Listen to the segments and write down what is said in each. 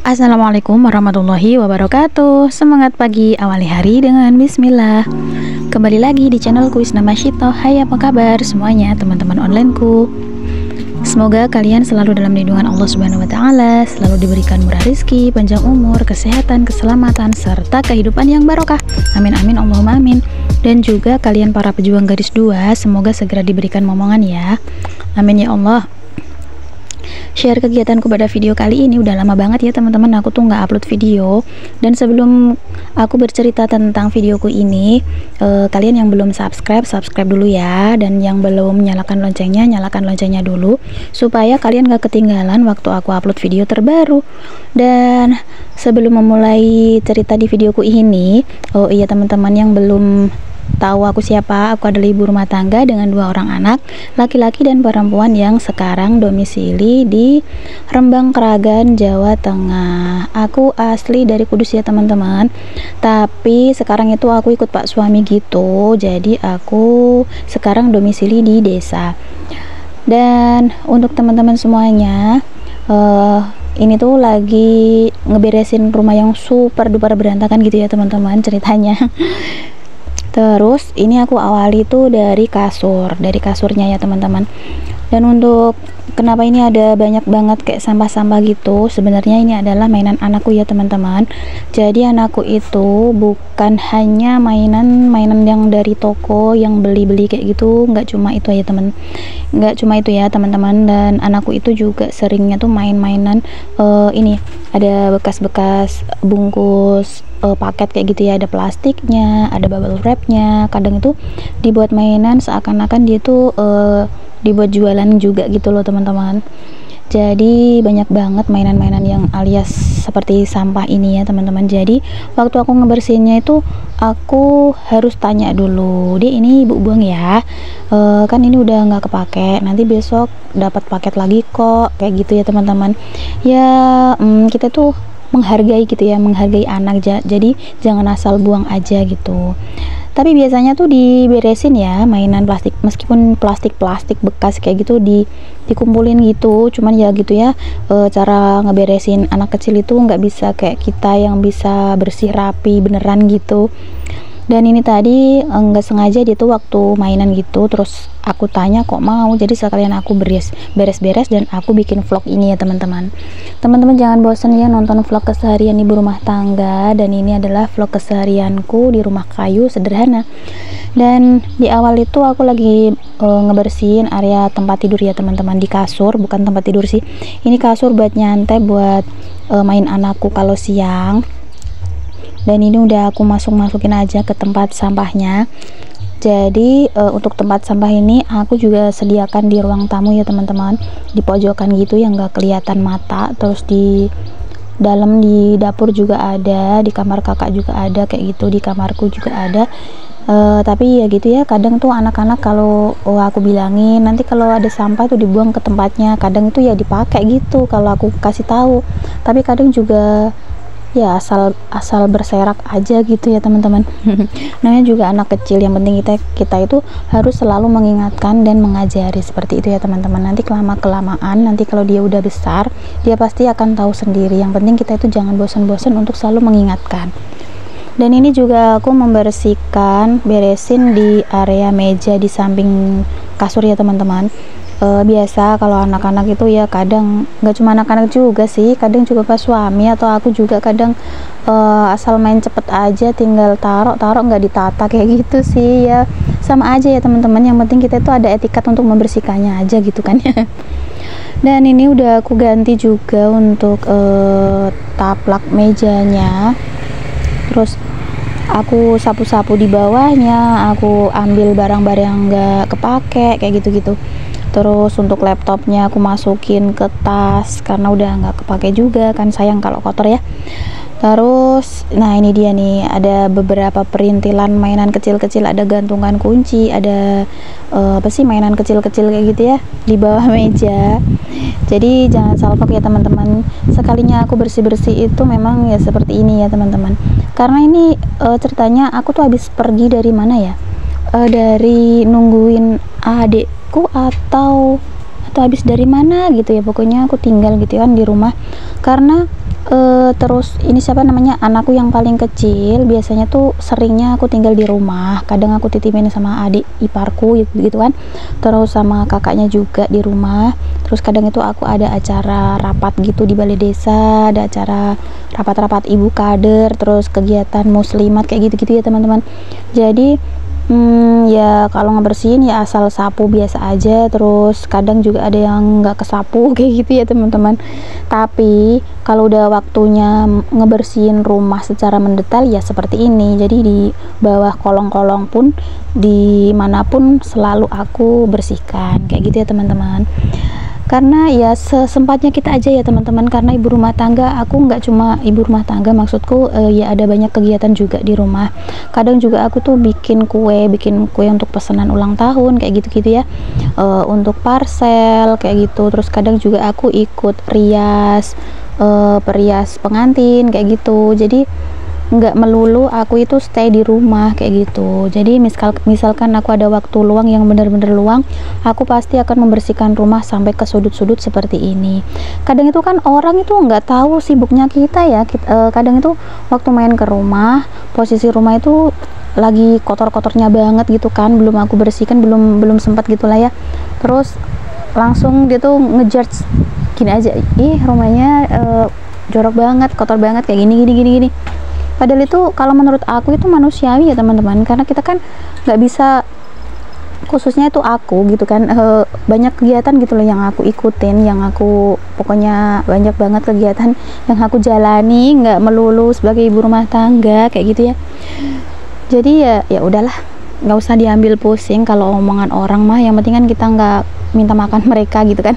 Assalamualaikum warahmatullahi wabarakatuh. Semangat pagi, awali hari dengan bismillah. Kembali lagi di channelku Isna Masyito. Hai, apa kabar semuanya teman-teman onlineku? Semoga kalian selalu dalam lindungan Allah Subhanahu wa taala, selalu diberikan murah rezeki, panjang umur, kesehatan, keselamatan serta kehidupan yang barokah. Amin amin Allahumma amin. Dan juga kalian para pejuang garis 2, semoga segera diberikan momongan ya. Amin ya Allah. Share kegiatanku pada video kali ini. Udah lama banget ya teman-teman aku tuh nggak upload video. Dan sebelum aku bercerita tentang videoku ini, kalian yang belum subscribe dulu ya. Dan yang belum nyalakan loncengnya dulu, supaya kalian gak ketinggalan waktu aku upload video terbaru. Dan sebelum memulai cerita di videoku ini, oh iya teman-teman yang belum tahu aku siapa, aku adalah ibu rumah tangga dengan 2 orang anak, laki-laki dan perempuan yang sekarang domisili di Rembang, Kragan, Jawa Tengah. Aku asli dari Kudus ya teman-teman, tapi sekarang itu aku ikut pak suami gitu, jadi aku sekarang domisili di desa. Dan untuk teman-teman semuanya, ini tuh lagi ngeberesin rumah yang super duper berantakan gitu ya teman-teman ceritanya. Terus ini aku awali tuh dari kasurnya ya teman-teman. Dan untuk kenapa ini ada banyak banget kayak sampah-sampah gitu, sebenarnya ini adalah mainan anakku ya teman-teman. Jadi anakku itu bukan hanya mainan yang dari toko yang beli-beli kayak gitu, nggak cuma itu ya teman-teman. Dan anakku itu juga seringnya tuh main-mainan ini ada bekas-bekas bungkus paket kayak gitu ya, ada plastiknya, ada bubble wrapnya. Kadang itu dibuat mainan seakan-akan dia tuh dibuat jualan juga gitu loh teman-teman. Jadi banyak banget mainan-mainan yang alias seperti sampah ini ya teman-teman. Jadi waktu aku ngebersihinnya itu aku harus tanya dulu, dia ini ibu buang ya, kan ini udah nggak kepake, nanti besok dapat paket lagi kok, kayak gitu ya teman-teman. Ya kita tuh menghargai gitu ya, menghargai anak, jadi jangan asal buang aja gitu. Tapi biasanya tuh diberesin ya mainan plastik, meskipun plastik bekas kayak gitu dikumpulin gitu. Cuman ya gitu ya, cara ngeberesin anak kecil itu nggak bisa kayak kita yang bisa bersih rapi beneran gitu. Dan ini tadi nggak sengaja dia tuh waktu mainan gitu, terus aku tanya kok mau, jadi sekalian aku beres-beres dan aku bikin vlog ini ya teman-teman. Teman-teman jangan bosan ya nonton vlog keseharian ibu rumah tangga, dan ini adalah vlog keseharianku di rumah kayu sederhana. Dan di awal itu aku lagi ngebersihin area tempat tidur ya teman-teman, di kasur, bukan tempat tidur sih, ini kasur buat nyantai, buat main anakku kalau siang. Dan ini udah aku masukin aja ke tempat sampahnya. Jadi untuk tempat sampah ini aku juga sediakan di ruang tamu ya teman-teman, di pojokan gitu yang gak kelihatan mata. Terus di dalam di dapur juga ada, di kamar kakak juga ada kayak gitu, di kamarku juga ada. Tapi ya gitu ya, kadang tuh anak-anak kalau aku bilangin nanti kalau ada sampah tuh dibuang ke tempatnya, kadang tuh ya dipakai gitu kalau aku kasih tahu. Tapi kadang juga ya asal berserak aja gitu ya teman-teman. Namanya juga anak kecil, yang penting kita itu harus selalu mengingatkan dan mengajari seperti itu ya teman-teman. Nanti kelamaan nanti kalau dia udah besar, dia pasti akan tahu sendiri. Yang penting kita itu jangan bosan-bosan untuk selalu mengingatkan. Dan ini juga aku beresin di area meja di samping kasur ya teman-teman. Biasa kalau anak-anak itu ya, kadang nggak cuma anak-anak juga sih, kadang juga pas suami atau aku juga kadang asal main cepet aja, tinggal taruh nggak ditata kayak gitu sih ya. Sama aja ya teman-teman, yang penting kita itu ada etikat untuk membersihkannya aja gitu kan ya. Dan ini udah aku ganti juga untuk taplak mejanya, terus aku sapu-sapu di bawahnya, aku ambil barang-barang yang nggak kepake kayak gitu-gitu. Terus untuk laptopnya aku masukin ke tas karena udah nggak kepake juga kan, sayang kalau kotor ya. Terus nah ini dia nih, ada beberapa perintilan mainan kecil-kecil, ada gantungan kunci, ada apa sih mainan kecil-kecil kayak gitu ya di bawah meja. Jadi jangan salfok ya teman-teman, sekalinya aku bersih-bersih itu memang ya seperti ini ya teman-teman. Karena ini ceritanya aku tuh habis pergi dari mana ya, dari nungguin adikku atau habis dari mana gitu ya, pokoknya aku tinggal gitu kan di rumah. Karena Terus ini siapa namanya, anakku yang paling kecil biasanya tuh seringnya aku tinggal di rumah, kadang aku titipin sama adik iparku gitu kan, terus sama kakaknya juga di rumah. Terus kadang itu aku ada acara rapat gitu di balai desa, ada acara rapat-rapat ibu kader, terus kegiatan muslimat kayak gitu-gitu ya teman-teman. Jadi ya kalau ngebersihin ya asal sapu biasa aja, terus kadang juga ada yang nggak kesapu kayak gitu ya teman-teman. Tapi kalau udah waktunya ngebersihin rumah secara mendetail ya seperti ini. Jadi di bawah kolong-kolong pun dimanapun selalu aku bersihkan kayak gitu ya teman-teman. Karena ya sesempatnya kita aja ya teman-teman, karena ibu rumah tangga, aku nggak cuma ibu rumah tangga, maksudku ya ada banyak kegiatan juga di rumah. Kadang juga aku tuh bikin kue untuk pesanan ulang tahun kayak gitu-gitu ya, untuk parcel kayak gitu. Terus kadang juga aku ikut perias pengantin kayak gitu. Jadi nggak melulu aku itu stay di rumah kayak gitu. Jadi misalkan aku ada waktu luang yang benar-benar luang, aku pasti akan membersihkan rumah sampai ke sudut-sudut seperti ini. Kadang itu kan orang itu nggak tahu sibuknya kita ya. Kadang itu waktu main ke rumah, posisi rumah itu lagi kotor-kotornya banget gitu kan, belum aku bersihkan, belum sempat gitulah ya. Terus langsung dia tuh ngejudge gini aja, ih rumahnya jorok banget, kotor banget kayak gini. Padahal itu kalau menurut aku itu manusiawi ya teman-teman, karena kita kan nggak bisa, khususnya itu aku gitu kan, banyak kegiatan gitu loh yang aku ikutin, yang aku pokoknya banyak banget kegiatan yang aku jalani, nggak melulu sebagai ibu rumah tangga kayak gitu ya. Jadi ya udahlah, nggak usah diambil pusing kalau omongan orang mah, yang penting kan kita nggak minta makan mereka gitu kan.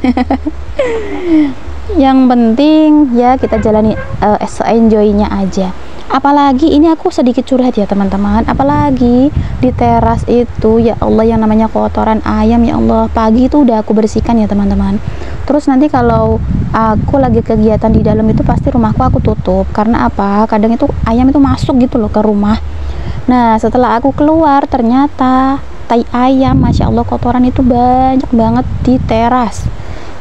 Yang penting ya kita jalani se-enjoy-nya aja. Apalagi ini aku sedikit curhat ya teman-teman, apalagi di teras itu ya Allah yang namanya kotoran ayam, ya Allah, pagi itu udah aku bersihkan ya teman-teman. Terus nanti kalau aku lagi kegiatan di dalam itu pasti rumahku aku tutup, karena apa, kadang itu ayam itu masuk gitu loh ke rumah. Nah setelah aku keluar ternyata tai ayam, masya Allah, kotoran itu banyak banget di teras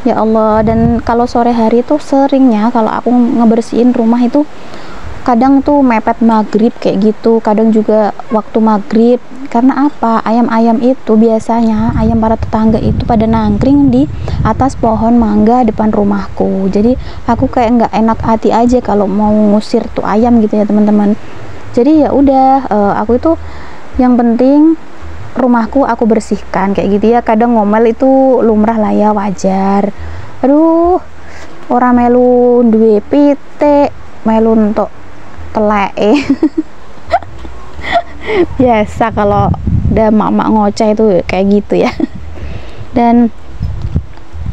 ya Allah. Dan kalau sore hari itu seringnya kalau aku ngebersihin rumah itu kadang tuh mepet maghrib kayak gitu, kadang juga waktu maghrib. Karena apa, ayam-ayam itu biasanya ayam para tetangga itu pada nangkring di atas pohon mangga depan rumahku. Jadi aku kayak nggak enak hati aja kalau mau ngusir tuh ayam gitu ya teman-teman. Jadi ya udah, aku itu yang penting rumahku aku bersihkan kayak gitu ya. Kadang ngomel itu lumrah lah ya, wajar. Aduh, orang melu duwe pite, melu untuk telek biasa kalau udah mak-mak ngoceh itu kayak gitu ya. Dan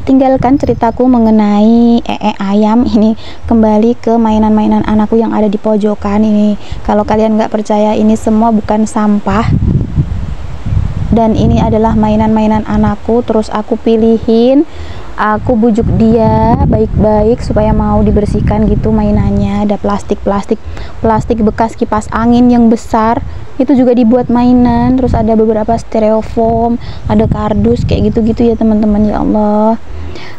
tinggalkan ceritaku mengenai ayam ini, kembali ke mainan-mainan anakku yang ada di pojokan ini. Kalau kalian nggak percaya, ini semua bukan sampah, dan ini adalah mainan-mainan anakku. Terus aku pilihin, aku bujuk dia baik-baik supaya mau dibersihkan gitu mainannya. Ada plastik bekas kipas angin yang besar itu juga dibuat mainan. Terus ada beberapa styrofoam, ada kardus kayak gitu-gitu ya teman-teman, ya Allah.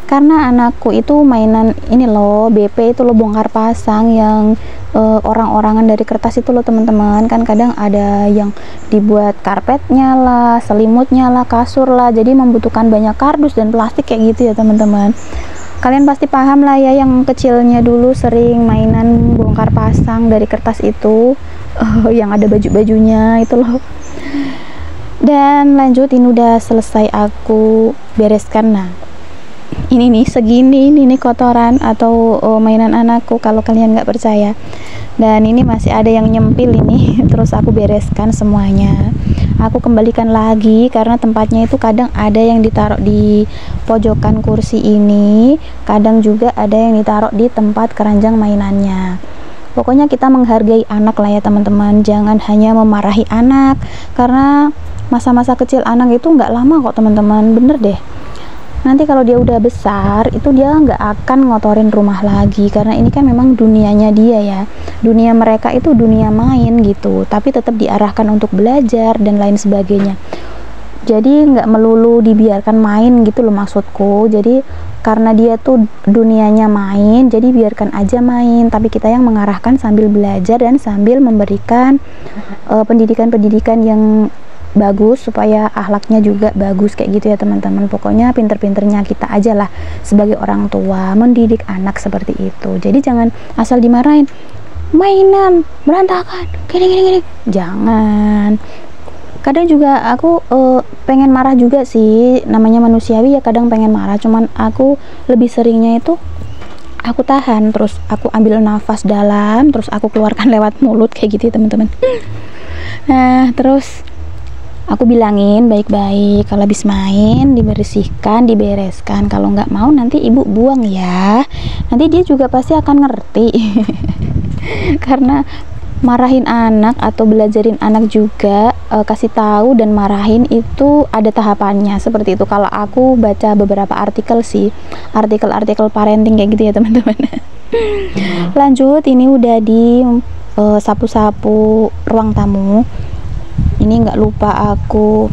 Karena anakku itu mainan ini loh, BP itu loh, bongkar pasang yang orang-orangan dari kertas itu loh teman-teman. Kan kadang ada yang dibuat karpetnya lah, selimutnya lah, kasur lah, jadi membutuhkan banyak kardus dan plastik kayak gitu ya teman-teman. Kalian pasti paham lah ya, yang kecilnya dulu sering mainan bongkar pasang dari kertas itu, yang ada baju-bajunya itu loh. Dan lanjut, ini udah selesai aku bereskan. Nah ini nih, segini ini nih kotoran atau mainan anakku kalau kalian nggak percaya. Dan ini masih ada yang nyempil ini. Terus aku bereskan semuanya, aku kembalikan lagi, karena tempatnya itu kadang ada yang ditaruh di pojokan kursi ini, kadang juga ada yang ditaruh di tempat keranjang mainannya. Pokoknya kita menghargai anak lah ya teman-teman, jangan hanya memarahi anak, karena masa-masa kecil anak itu nggak lama kok teman-teman, bener deh. Nanti kalau dia udah besar itu dia nggak akan ngotorin rumah lagi, karena ini kan memang dunianya dia ya, dunia mereka itu dunia main gitu, tapi tetap diarahkan untuk belajar dan lain sebagainya. Jadi nggak melulu dibiarkan main gitu loh maksudku. Jadi karena dia tuh dunianya main, jadi biarkan aja main, tapi kita yang mengarahkan sambil belajar dan sambil memberikan pendidikan-pendidikan yang bagus supaya akhlaknya juga bagus kayak gitu ya teman-teman. Pokoknya pinter-pinternya kita aja lah sebagai orang tua mendidik anak seperti itu. Jadi jangan asal dimarahin, mainan berantakan gini, jangan. Kadang juga aku pengen marah juga sih, namanya manusiawi ya, kadang pengen marah, cuman aku lebih seringnya itu aku tahan, terus aku ambil nafas dalam, terus aku keluarkan lewat mulut kayak gitu ya teman-teman. Nah terus aku bilangin baik-baik, kalau habis main dibersihkan, dibereskan, kalau nggak mau nanti ibu buang ya, nanti dia juga pasti akan ngerti. Karena marahin anak atau belajarin anak juga, kasih tahu dan marahin itu ada tahapannya seperti itu. Kalau aku baca beberapa artikel sih, artikel-artikel parenting kayak gitu ya teman-teman. Lanjut, ini udah di sapu-sapu ruang tamu. Ini nggak lupa aku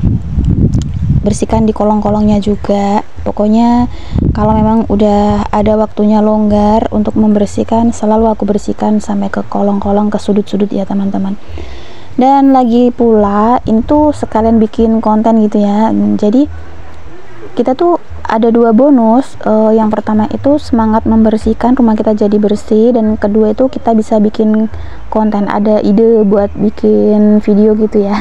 bersihkan di kolong-kolongnya juga. Pokoknya kalau memang udah ada waktunya longgar untuk membersihkan, selalu aku bersihkan sampai ke kolong-kolong, ke sudut-sudut ya teman-teman. Dan lagi pula itu sekalian bikin konten gitu ya. Jadi kita tuh ada dua bonus. Yang pertama itu semangat membersihkan rumah kita jadi bersih, dan kedua itu kita bisa bikin konten, ada ide buat bikin video gitu ya.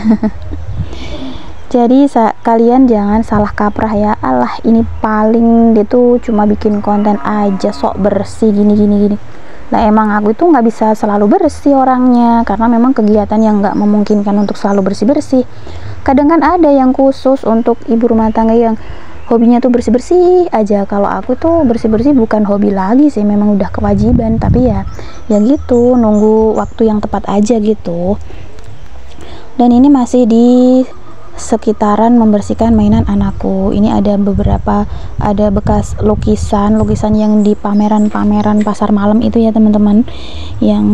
Jadi kalian jangan salah kaprah ya, alah ini paling dia tuh cuma bikin konten aja sok bersih gini. Nah emang aku itu nggak bisa selalu bersih orangnya, karena memang kegiatan yang nggak memungkinkan untuk selalu bersih. Kadang kan ada yang khusus untuk ibu rumah tangga yang hobinya tuh bersih aja. Kalau aku tuh bersih bukan hobi lagi sih, memang udah kewajiban, tapi ya gitu, nunggu waktu yang tepat aja gitu. Dan ini masih di sekitaran membersihkan mainan anakku. Ini ada beberapa, ada bekas lukisan yang di pameran pasar malam itu ya teman-teman, yang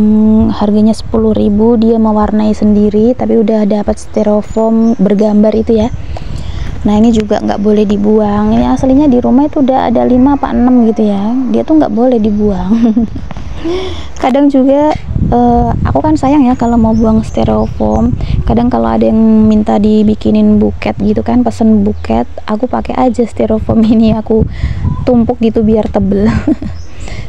harganya 10.000, dia mewarnai sendiri tapi udah dapat styrofoam bergambar itu ya. Nah ini juga nggak boleh dibuang, ini aslinya di rumah itu udah ada 5 apa 6 gitu ya, dia tuh nggak boleh dibuang. Kadang juga aku kan sayang ya kalau mau buang styrofoam. Kadang kalau ada yang minta dibikinin buket gitu kan, pesen buket, aku pakai aja styrofoam ini, aku tumpuk gitu biar tebel.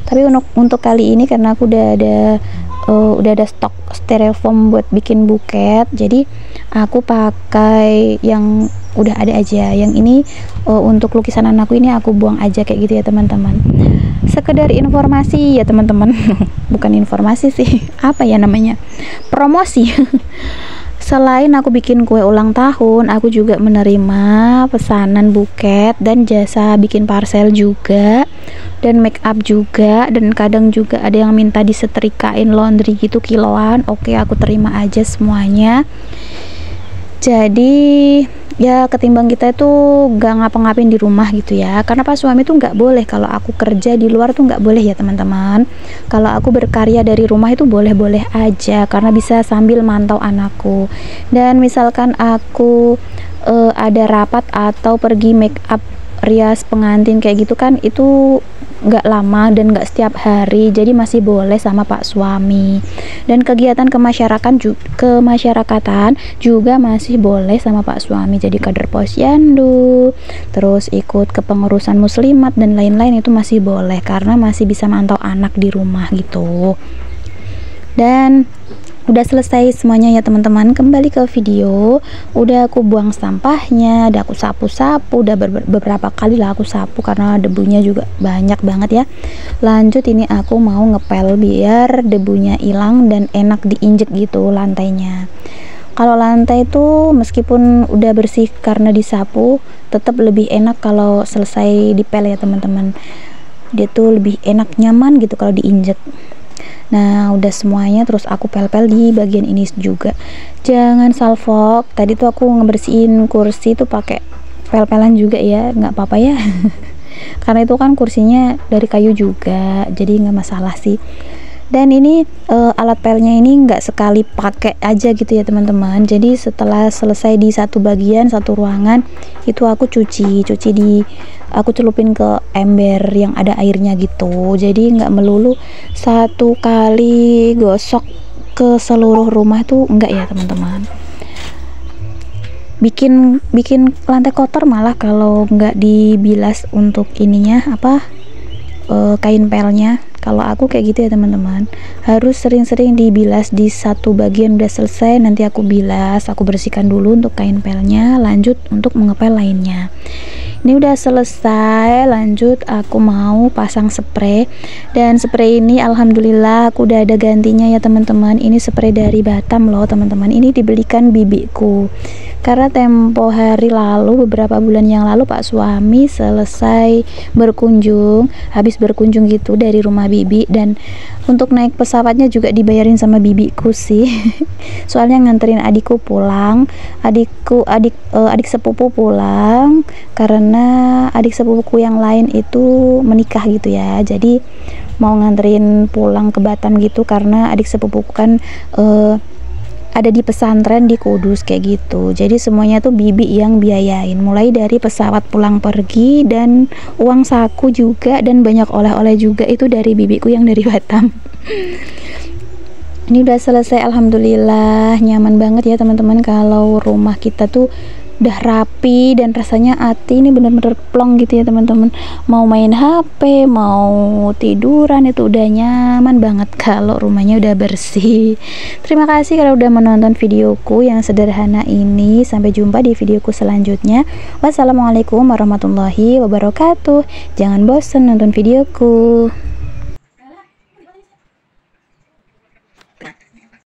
Tapi untuk kali ini karena aku udah ada stok styrofoam buat bikin buket, jadi aku pakai yang udah ada aja. Yang ini untuk lukisan anakku ini aku buang aja kayak gitu ya teman-teman. Sekedar informasi ya teman-teman. Bukan informasi sih, apa ya namanya, promosi. Selain aku bikin kue ulang tahun, aku juga menerima pesanan buket dan jasa bikin parcel juga, dan make up juga, dan kadang juga ada yang minta disetrikain laundry gitu kiloan. Oke, aku terima aja semuanya. Jadi ya ketimbang kita itu gak ngapa-ngapain di rumah gitu ya, karena pas suami tuh nggak boleh, kalau aku kerja di luar tuh nggak boleh ya teman-teman. Kalau aku berkarya dari rumah itu boleh-boleh aja, karena bisa sambil mantau anakku. Dan misalkan aku ada rapat atau pergi make up rias pengantin kayak gitu kan, itu nggak lama dan nggak setiap hari, jadi masih boleh sama Pak suami. Dan kegiatan kemasyarakatan juga masih boleh sama Pak suami, jadi kader posyandu, terus ikut kepengurusan muslimat dan lain-lain itu masih boleh, karena masih bisa mantau anak di rumah gitu. Dan udah selesai semuanya ya teman-teman. Kembali ke video, udah aku buang sampahnya, udah aku sapu-sapu, udah beberapa kali lah aku sapu karena debunya juga banyak banget ya. Lanjut, ini aku mau ngepel biar debunya hilang dan enak diinjek gitu lantainya. Kalau lantai itu meskipun udah bersih karena disapu, tetap lebih enak kalau selesai dipel ya teman-teman. Dia tuh lebih enak, nyaman gitu kalau diinjek. Nah udah semuanya, terus aku pel-pel di bagian ini juga. Jangan salfok. Tadi tuh aku ngebersihin kursi tuh pakai pel-pelan juga ya, nggak apa-apa ya. Karena itu kan kursinya dari kayu juga, jadi nggak masalah sih. Dan ini alat pelnya ini nggak sekali pakai aja gitu ya teman-teman. Jadi setelah selesai di satu bagian, satu ruangan, itu aku aku celupin ke ember yang ada airnya gitu. Jadi nggak melulu satu kali gosok ke seluruh rumah tuh enggak ya teman-teman. Bikin lantai kotor malah kalau nggak dibilas untuk ininya kain pelnya. Kalau aku kayak gitu ya teman-teman, harus sering-sering dibilas. Di satu bagian udah selesai, nanti aku bilas, aku bersihkan dulu untuk kain pelnya, lanjut untuk mengepel lainnya. Ini udah selesai, lanjut aku mau pasang spray. Dan spray ini alhamdulillah aku udah ada gantinya ya teman-teman. Ini spray dari Batam loh teman-teman, ini dibelikan bibiku karena tempo hari lalu, beberapa bulan yang lalu, Pak suami selesai berkunjung, habis berkunjung gitu dari rumah bibi, dan untuk naik pesawatnya juga dibayarin sama bibiku sih. Soalnya nganterin adikku pulang, adik sepupu pulang, karena adik sepupuku yang lain itu menikah gitu ya, jadi mau nganterin pulang ke Batam gitu, karena adik sepupuku kan ada di pesantren di Kudus kayak gitu. Jadi semuanya tuh bibi yang biayain, mulai dari pesawat pulang pergi dan uang saku juga, dan banyak oleh-oleh juga itu dari bibiku yang dari Batam. Ini udah selesai alhamdulillah, nyaman banget ya teman-teman kalau rumah kita tuh udah rapi dan rasanya hati ini bener-bener plong gitu ya teman-teman. Mau main HP, mau tiduran itu udah nyaman banget kalau rumahnya udah bersih. Terima kasih kalau udah menonton videoku yang sederhana ini. Sampai jumpa di videoku selanjutnya. Wassalamualaikum warahmatullahi wabarakatuh. Jangan bosan nonton videoku.